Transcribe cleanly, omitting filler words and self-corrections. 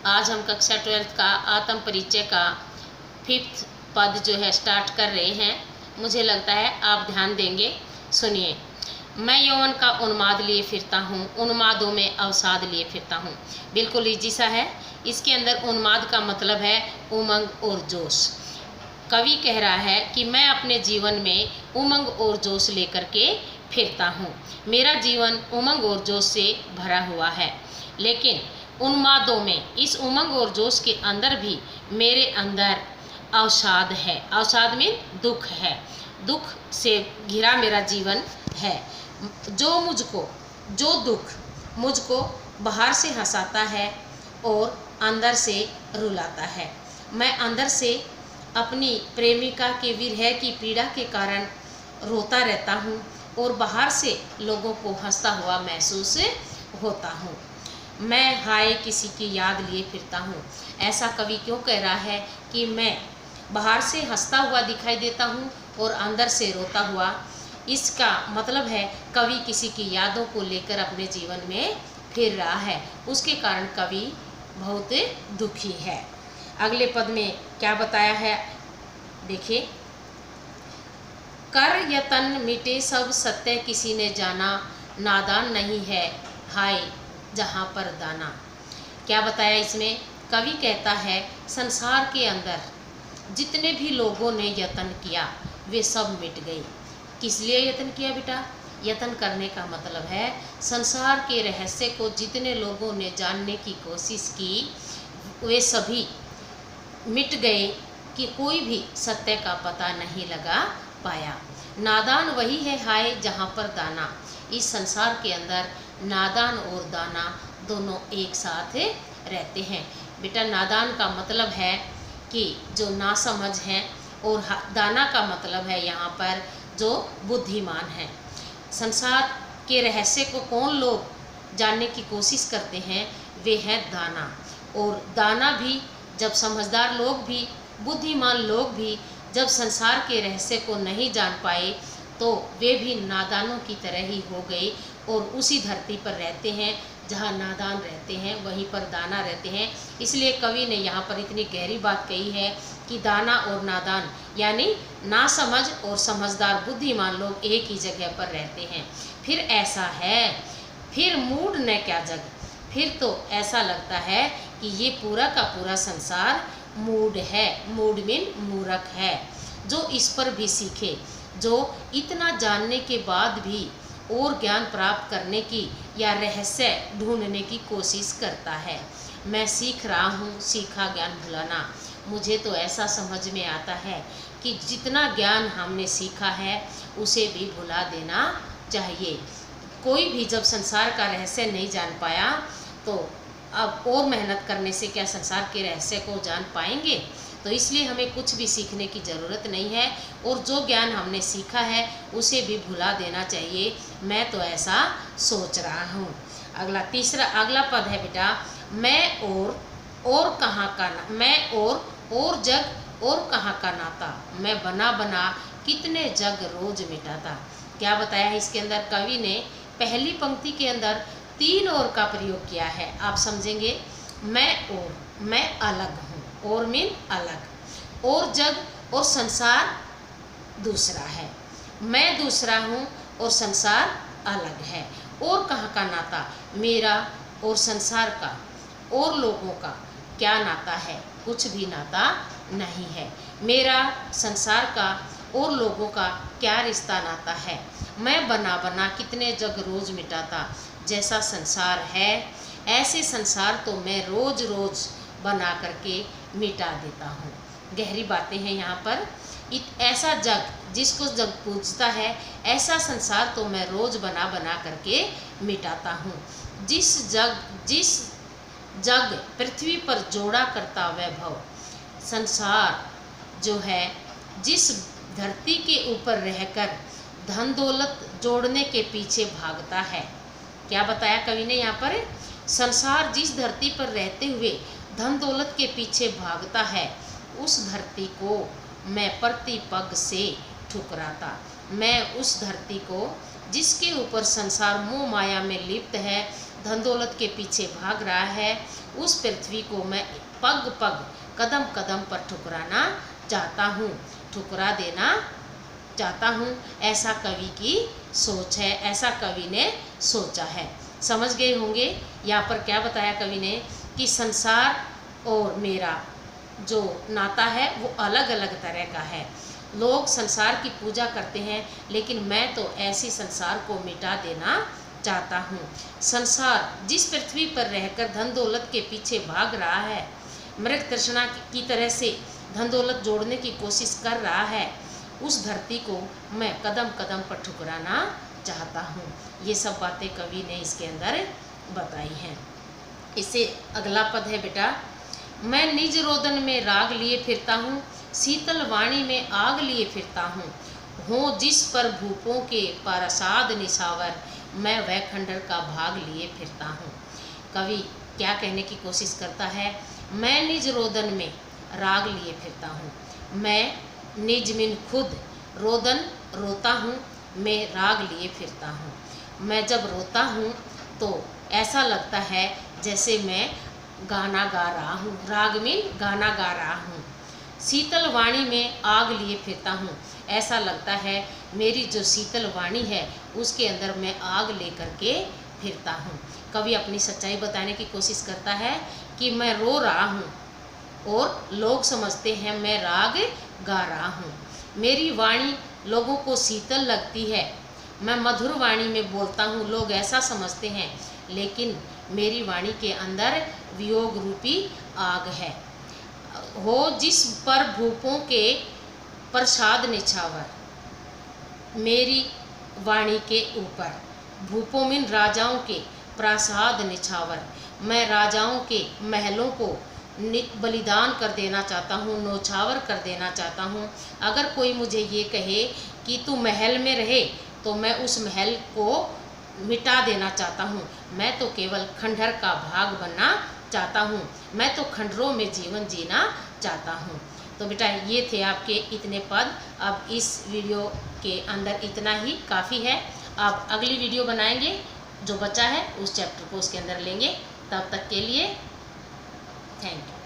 आज हम कक्षा 12 का आत्म परिचय का 5th पद जो है स्टार्ट कर रहे हैं। मुझे लगता है आप ध्यान देंगे। सुनिए। मैं यौवन का उन्माद लिए फिरता हूँ, उन्मादों में अवसाद लिए फिरता हूँ। बिल्कुल इजी सा है। इसके अंदर उन्माद का मतलब है उमंग और जोश। कवि कह रहा है कि मैं अपने जीवन में उमंग और जोश लेकर के फिरता हूँ। मेरा जीवन उमंग और जोश से भरा हुआ है, लेकिन उन्मादों में, इस उमंग और जोश के अंदर भी मेरे अंदर अवसाद है। अवसाद में दुख है। दुख से घिरा मेरा जीवन है। जो दुख मुझको बाहर से हंसाता है और अंदर से रुलाता है। मैं अंदर से अपनी प्रेमिका के विरह की पीड़ा के कारण रोता रहता हूँ और बाहर से लोगों को हंसता हुआ महसूस होता हूँ। मैं हाय किसी की याद लिए फिरता हूँ। ऐसा कवि क्यों कह रहा है कि मैं बाहर से हंसता हुआ दिखाई देता हूँ और अंदर से रोता हुआ? इसका मतलब है कवि किसी की यादों को लेकर अपने जीवन में फिर रहा है, उसके कारण कवि बहुत दुखी है। अगले पद में क्या बताया है देखिए। कर यतन मिटे सब सत्य किसी ने जाना, नादान नहीं है हाय जहाँ पर दाना। क्या बताया इसमें? कवि कहता है संसार के अंदर जितने भी लोगों ने यत्न किया वे सब मिट गए। किस लिए यत्न किया बेटा? यत्न करने का मतलब है संसार के रहस्य को जितने लोगों ने जानने की कोशिश की वे सभी मिट गए कि कोई भी सत्य का पता नहीं लगा पाया। नादान वही है हाय जहाँ पर दाना। इस संसार के अंदर नादान और दाना दोनों एक साथ रहते हैं। बेटा नादान का मतलब है कि जो नासमझ हैं, और दाना का मतलब है यहाँ पर जो बुद्धिमान है। संसार के रहस्य को कौन लोग जानने की कोशिश करते हैं? वे हैं दाना। और दाना भी, जब समझदार लोग भी, बुद्धिमान लोग भी जब संसार के रहस्य को नहीं जान पाए तो वे भी नादानों की तरह ही हो गए और उसी धरती पर रहते हैं जहाँ नादान रहते हैं, वहीं पर दाना रहते हैं। इसलिए कवि ने यहाँ पर इतनी गहरी बात कही है कि दाना और नादान यानी नासमझ और समझदार बुद्धिमान लोग एक ही जगह पर रहते हैं। फिर ऐसा है, फिर मूड न क्या जग। फिर तो ऐसा लगता है कि ये पूरा का पूरा संसार मूड है। मूड मीन मूर्ख है, जो इस पर भी सीखे, जो इतना जानने के बाद भी और ज्ञान प्राप्त करने की या रहस्य ढूंढने की कोशिश करता है। मैं सीख रहा हूँ सीखा ज्ञान भुलाना। मुझे तो ऐसा समझ में आता है कि जितना ज्ञान हमने सीखा है उसे भी भुला देना चाहिए। कोई भी जब संसार का रहस्य नहीं जान पाया तो अब और मेहनत करने से क्या संसार के रहस्य को जान पाएंगे? तो इसलिए हमें कुछ भी सीखने की ज़रूरत नहीं है और जो ज्ञान हमने सीखा है उसे भी भुला देना चाहिए। मैं तो ऐसा सोच रहा हूँ। अगला पद है बेटा, मैं और कहाँ का ना, मैं और जग और कहाँ का नाता, मैं बना बना कितने जग रोज मिटाता। क्या बताया है इसके अंदर? कवि ने पहली पंक्ति के अंदर 3 और का प्रयोग किया है। आप समझेंगे। मैं अलग हूँ, और मीन अलग, और जग और संसार दूसरा है। मैं दूसरा हूँ और संसार अलग है। और कहाँ का नाता? मेरा और संसार का और लोगों का क्या नाता है? कुछ भी नाता नहीं है। मेरा संसार का और लोगों का क्या रिश्ता नाता है? मैं बना बना कितने जग रोज मिटाता। जैसा संसार है ऐसे संसार तो मैं रोज रोज बना करके मिटा देता हूँ। गहरी बातें हैं यहाँ पर। ऐसा जग जिसको जग पूजता है, ऐसा संसार तो मैं रोज बना बना करके मिटाता हूँ। जिस जग पृथ्वी पर जोड़ा करता वैभव, संसार जो है जिस धरती के ऊपर रहकर धन दौलत जोड़ने के पीछे भागता है। क्या बताया कवि ने यहाँ पर? संसार जिस धरती पर रहते हुए धन दौलत के पीछे भागता है, उस धरती को मैं प्रति पग से ठुकराता। मैं उस धरती को जिसके ऊपर संसार मोह माया में लिप्त है, धन दौलत के पीछे भाग रहा है, उस पृथ्वी को मैं पग पग कदम कदम पर ठुकराना चाहता हूँ, ठुकरा देना चाहता हूँ। ऐसा कवि की सोच है, ऐसा कवि ने सोचा है। समझ गए होंगे यहाँ पर क्या बताया कवि ने कि संसार और मेरा जो नाता है वो अलग अलग तरह का है। लोग संसार की पूजा करते हैं, लेकिन मैं तो ऐसी संसार को मिटा देना चाहता हूँ। संसार जिस पृथ्वी पर रहकर धन दौलत के पीछे भाग रहा है, मृग तृष्णा की तरह से धन दौलत जोड़ने की कोशिश कर रहा है, उस धरती को मैं कदम कदम पर ठुकराना चाहता हूँ। ये सब बातें कवि ने इसके अंदर बताई हैं। इससे अगला पद है बेटा, मैं निज रोदन में राग लिए फिरता हूँ, शीतल वाणी में आग लिए फिरता हूँ। हो जिस पर भूपों के पारसाद निछावर, मैं वह खंडर का भाग लिए फिरता हूँ। कवि क्या कहने की कोशिश करता है, मैं निज रोदन में राग लिए फिरता हूँ। मैं निज मिन खुद, रोदन रोता हूँ, मैं राग लिए फिरता हूँ। मैं जब रोता हूँ तो ऐसा लगता है जैसे मैं गाना गा रहा हूँ, राग में गाना गा रहा हूँ। शीतल वाणी में आग लिए फिरता हूँ, ऐसा लगता है मेरी जो शीतल वाणी है उसके अंदर मैं आग लेकर के फिरता हूँ। कवि अपनी सच्चाई बताने की कोशिश करता है कि मैं रो रहा हूँ और लोग समझते हैं मैं राग गा रहा हूँ। मेरी वाणी लोगों को शीतल लगती है, मैं मधुर वाणी में बोलता हूँ, लोग ऐसा समझते हैं, लेकिन मेरी वाणी के अंदर वियोग रूपी आग है। हो जिस पर भूपों के प्रसाद निछावर, मेरी वाणी के ऊपर, भूपों में राजाओं के प्रासाद निछावर, मैं राजाओं के महलों को बलिदान कर देना चाहता हूँ, नौछावर कर देना चाहता हूँ। अगर कोई मुझे ये कहे कि तू महल में रहे तो मैं उस महल को मिटा देना चाहता हूँ। मैं तो केवल खंडहर का भाग बनना चाहता हूँ, मैं तो खंडरों में जीवन जीना चाहता हूँ। तो बेटा ये थे आपके इतने पद। अब इस वीडियो के अंदर इतना ही काफ़ी है। अब अगली वीडियो बनाएंगे, जो बचा है उस चैप्टर को उसके अंदर लेंगे। तब तक के लिए थैंक यू।